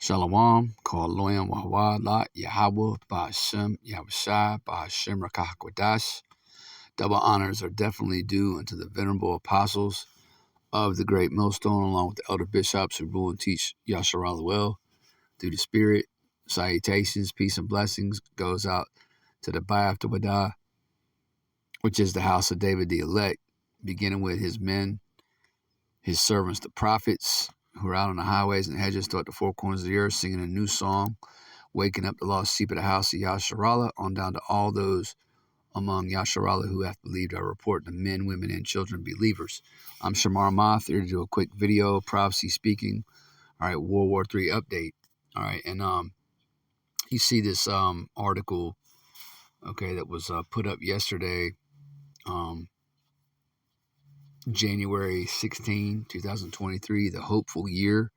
Shalom, call Loyam Wahwa La Yahweh Ba'ashem Yahushai Ba'ashem Rakah Kodash. Double honors are definitely due unto the venerable apostles of the great millstone, along with the elder bishops who rule and teach Yasharal well through the Spirit. Salutations, peace, and blessings goes out to the Bayaf to Wadah, which is the house of David the elect, beginning with his men, his servants, the prophets, who are out on the highways and hedges throughout the four corners of the earth, singing a new song, waking up the lost sheep of the house of Yasharallah, on down to all those among Yasharallah who have believed our report, the men, women, and children believers. I'm Shamar Ahmath, here to do a quick video, prophecy speaking. All right, World War III update. All right, and you see this article, okay, that was put up yesterday, January 16, 2023, the hopeful year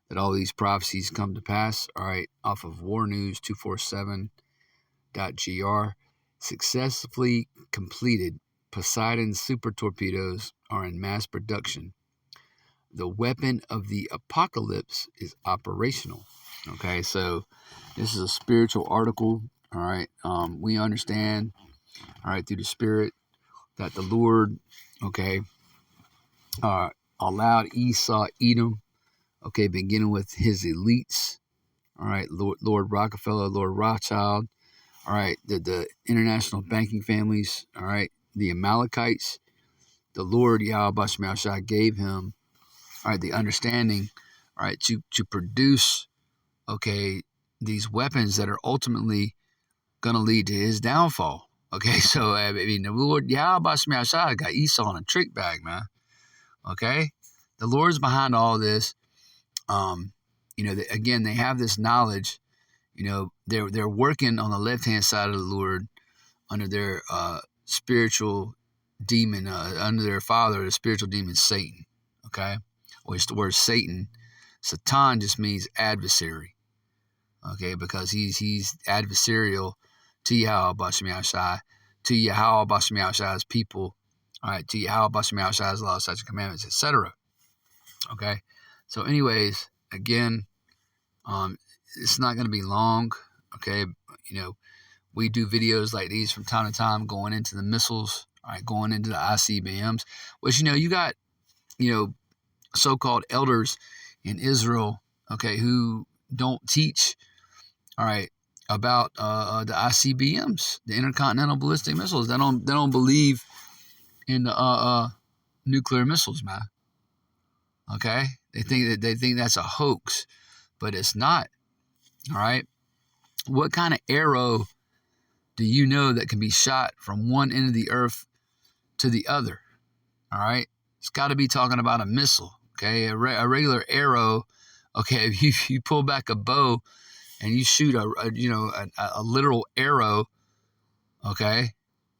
that all these prophecies come to pass. All right, off of warnews247.gr. Successfully completed. Poseidon super torpedoes are in mass production. The weapon of the apocalypse is operational. Okay, so this is a spiritual article. All right, we understand, all right, through the Spirit that the Lord, okay, allowed Esau, Edom, okay, beginning with his elites, all right, Lord Rockefeller, Lord Rothschild, all right, the international banking families, all right, the Amalekites, the Lord Yahweh Shai gave him, all right, the understanding, all right, to produce, okay, these weapons that are ultimately going to lead to his downfall. Okay, so I mean, the Lord Yahweh Shai got Esau in a trick bag, man. Okay, the Lord's behind all this. Again, they have this knowledge. They're working on the left-hand side of the Lord under their spiritual demon, under their father, the spiritual demon Satan. Okay, which the word Satan, Satan just means adversary. Okay, because he's adversarial to Yahweh Bashmi Ashai, to Yahweh Bashmi Ashai's people. All right, to Yahweh Bashmi Ashai's laws, statutes, and commandments, etc. Okay, so anyways, again, it's not going to be long. Okay, we do videos like these from time to time, going into the missiles, all right, going into the ICBMs, which, you got, so-called elders in Israel, okay, who don't teach, all right, about the ICBMs, the intercontinental ballistic missiles. They don't believe in the nuclear missiles, man. Okay, they think that's a hoax, but it's not. All right, what kind of arrow do you know that can be shot from one end of the earth to the other? All right, it's got to be talking about a missile. Okay, a regular arrow. Okay, if you pull back a bow and you shoot a literal arrow, okay,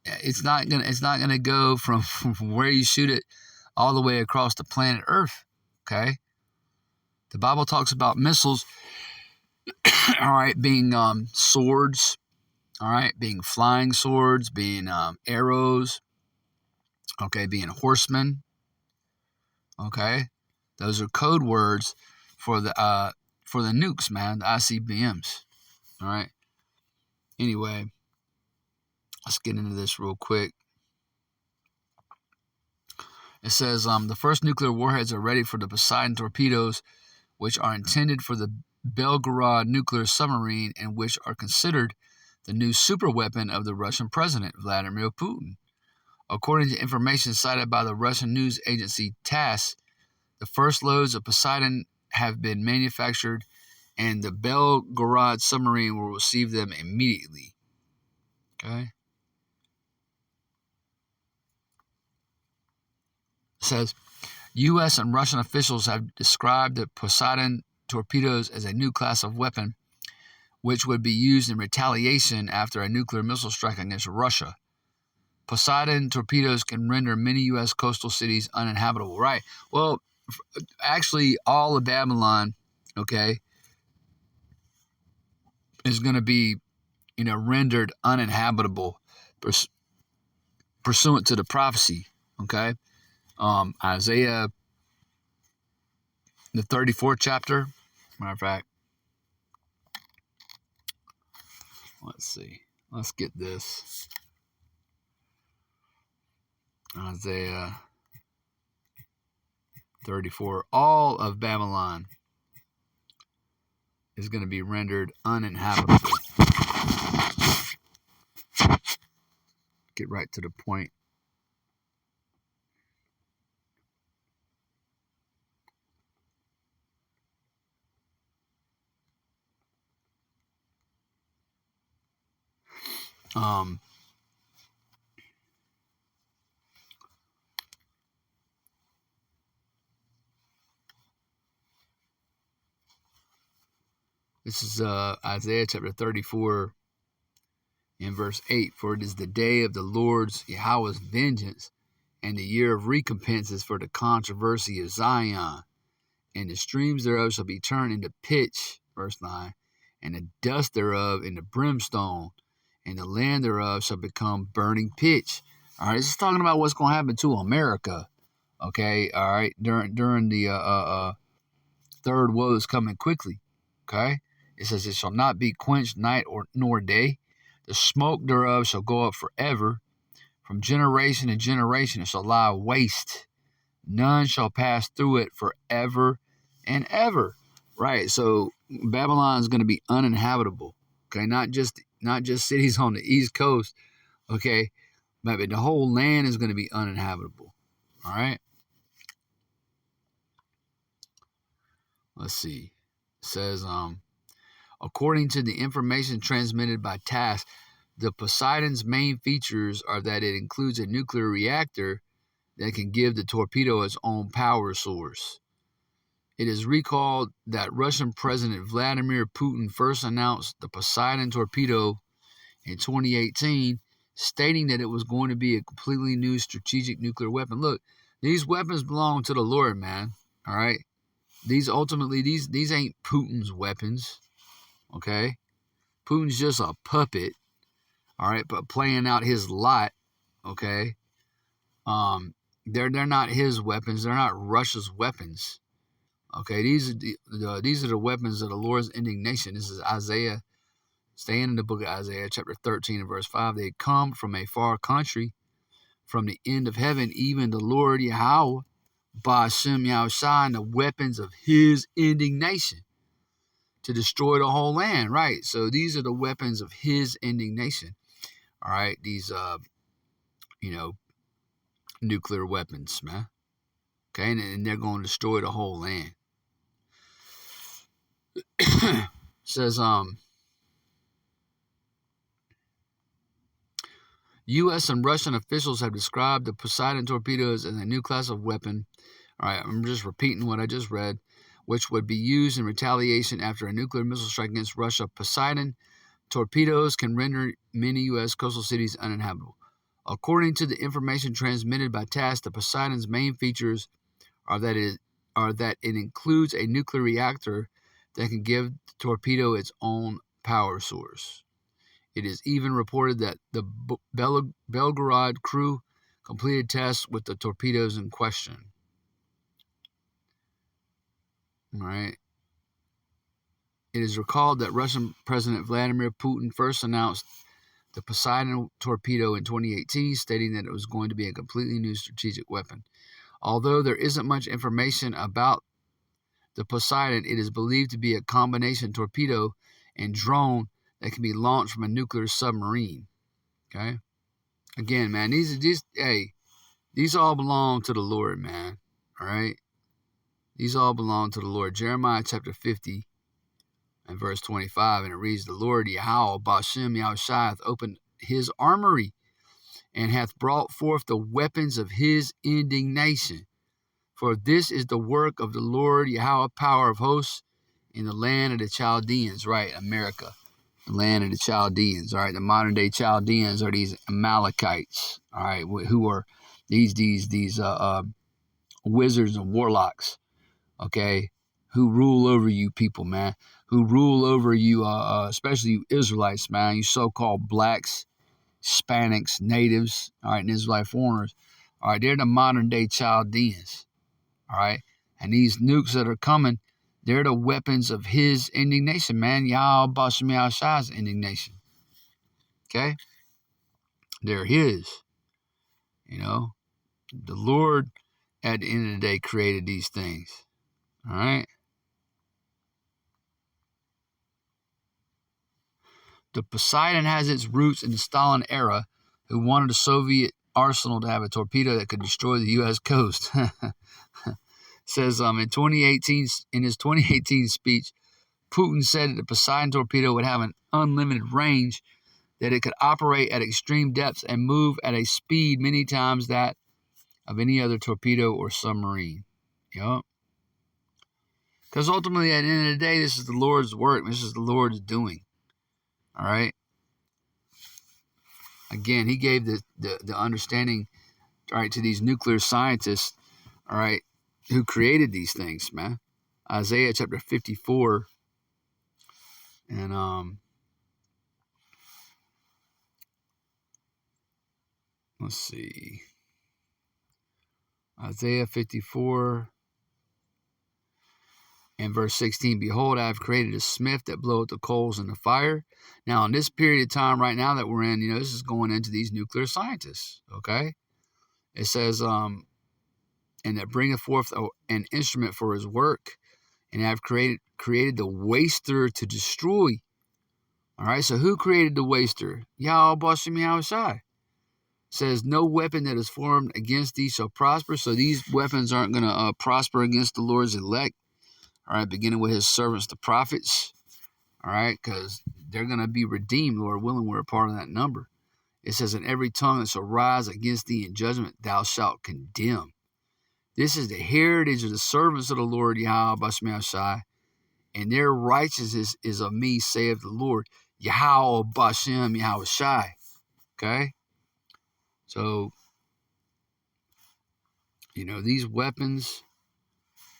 it's not gonna go from where you shoot it all the way across the planet Earth. Okay, the Bible talks about missiles, all right, being swords, all right, being flying swords, being arrows, okay, being horsemen. Okay, those are code words for the nukes, man, the ICBMs. All right. Anyway, let's get into this real quick. It says the first nuclear warheads are ready for the Poseidon torpedoes, which are intended for the Belgorod nuclear submarine and which are considered the new super weapon of the Russian President, Vladimir Putin. According to information cited by the Russian news agency TASS, the first loads of Poseidon have been manufactured and the Belgorod submarine will receive them immediately. Okay. It says, U.S. and Russian officials have described the Poseidon torpedoes as a new class of weapon, which would be used in retaliation after a nuclear missile strike against Russia. Poseidon torpedoes can render many U.S. coastal cities uninhabitable. Right. Well, actually, all of Babylon, okay, is going to be, rendered uninhabitable pursuant to the prophecy. Okay. Isaiah, the 34th chapter, matter of fact, Let's see. Let's get this. Isaiah 34. All of Babylon is going to be rendered uninhabitable. Get right to the point. This is Isaiah chapter 34 in verse 8. For it is the day of the Lord's Yahweh's vengeance, and the year of recompenses for the controversy of Zion. And the streams thereof shall be turned into pitch, verse 9, and the dust thereof into brimstone, and the land thereof shall become burning pitch. All right, this is talking about what's going to happen to America. Okay, all right, during the third woe is coming quickly. Okay, it says it shall not be quenched night nor day. The smoke thereof shall go up forever. From generation to generation it shall lie waste. None shall pass through it forever and ever. Right, so Babylon is going to be uninhabitable. Okay, not just cities on the East Coast. Okay, but the whole land is going to be uninhabitable. All right. Let's see. It says, according to the information transmitted by TASS, the Poseidon's main features are that it includes a nuclear reactor that can give the torpedo its own power source. It is recalled that Russian President Vladimir Putin first announced the Poseidon torpedo in 2018, stating that it was going to be a completely new strategic nuclear weapon. Look, these weapons belong to the Lord, man. All right? These ain't Putin's weapons. Okay? Putin's just a puppet. All right, but playing out his lot. Okay? They're not his weapons. They're not Russia's weapons. Okay, these are the weapons of the Lord's indignation. This is Isaiah, staying in the book of Isaiah, chapter 13 and verse 5. They come from a far country, from the end of heaven, even the Lord Yahweh, Ba'ashem Yahushua, and the weapons of his indignation to destroy the whole land. Right, so these are the weapons of his indignation. All right, these, nuclear weapons, man. Okay, and they're going to destroy the whole land. Says, U.S. and Russian officials have described the Poseidon torpedoes as a new class of weapon. All right, I'm just repeating what I just read, which would be used in retaliation after a nuclear missile strike against Russia. Poseidon torpedoes can render many U.S. coastal cities uninhabitable. According to the information transmitted by TASS, the Poseidon's main features are that it includes a nuclear reactor that can give the torpedo its own power source. It is even reported that the Belgorod crew completed tests with the torpedoes in question. All right. It is recalled that Russian President Vladimir Putin first announced the Poseidon torpedo in 2018, stating that it was going to be a completely new strategic weapon. Although there isn't much information about the Poseidon, it is believed to be a combination torpedo and drone that can be launched from a nuclear submarine. Okay? Again, man, these all belong to the Lord, man. All right? These all belong to the Lord. Jeremiah chapter 50 and verse 25, and it reads, the Lord Yahweh, Ba'ashem Yahushua, hath opened his armory and hath brought forth the weapons of his indignation. For this is the work of the Lord Yahweh, power of hosts, in the land of the Chaldeans. Right, America, the land of the Chaldeans. All right, the modern day Chaldeans are these Amalekites. All right, who are these wizards and warlocks. Okay, who rule over you people, man. Who rule over you, especially you Israelites, man. You so-called blacks, Hispanics, natives. All right, and Israelite foreigners. All right, they're the modern day Chaldeans. All right, and these nukes that are coming, they're the weapons of his indignation, man. Yahweh Ba'ashem Yahushua's indignation. Okay? They're his. You know, the Lord at the end of the day created these things. All right? The Poseidon has its roots in the Stalin era, who wanted the Soviet arsenal to have a torpedo that could destroy the U.S. coast. Says in his 2018 speech, Putin said that the Poseidon torpedo would have an unlimited range, that it could operate at extreme depths and move at a speed many times that of any other torpedo or submarine. Yep. Because ultimately, at the end of the day, this is the Lord's work. This is the Lord's doing. All right. Again, he gave the understanding, all right, to these nuclear scientists, all right, who created these things, man. Isaiah chapter 54. And let's see. Isaiah 54 and verse 16. Behold, I have created a smith that bloweth the coals in the fire. Now, in this period of time right now that we're in, you know, this is going into these nuclear scientists, okay? It says, and that bringeth forth an instrument for his work, and I have created the waster to destroy. All right, so who created the waster? Yahweh Bashem Yahushai. Says, no weapon that is formed against thee shall prosper. So these weapons aren't going to prosper against the Lord's elect. All right, beginning with his servants, the prophets. All right, because they're going to be redeemed, Lord willing. We're a part of that number. It says, and every tongue that shall rise against thee in judgment, thou shalt condemn. This is the heritage of the servants of the Lord, Yahweh Bashem Yahushai, and their righteousness is of me, saith the Lord, Yahweh Bashem Yahushai. Okay? So, you know, these weapons,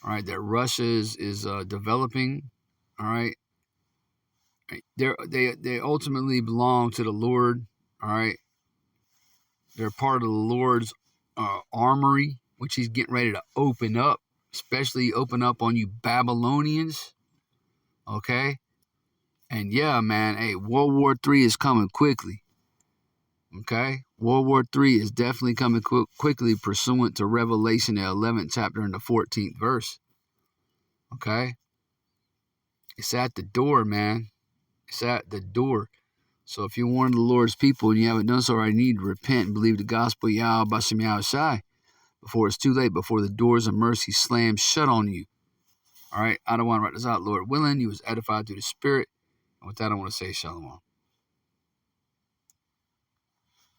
all right, that Russia is developing, all right, they ultimately belong to the Lord, all right. They're part of the Lord's armory, which he's getting ready to open up, especially open up on you Babylonians, okay? And yeah, man, hey, World War III is coming quickly, okay? World War III is definitely coming quickly pursuant to Revelation, the 11th chapter and the 14th verse, okay? It's at the door, man. It's at the door. So if you're one of the Lord's people and you haven't done so already, you need to repent and believe the gospel of Yahweh Bashem Yahushai before it's too late, before the doors of mercy slam shut on you. All right, I don't want to write this out. Lord willing, you was edified through the Spirit. And with that, I want to say shalom.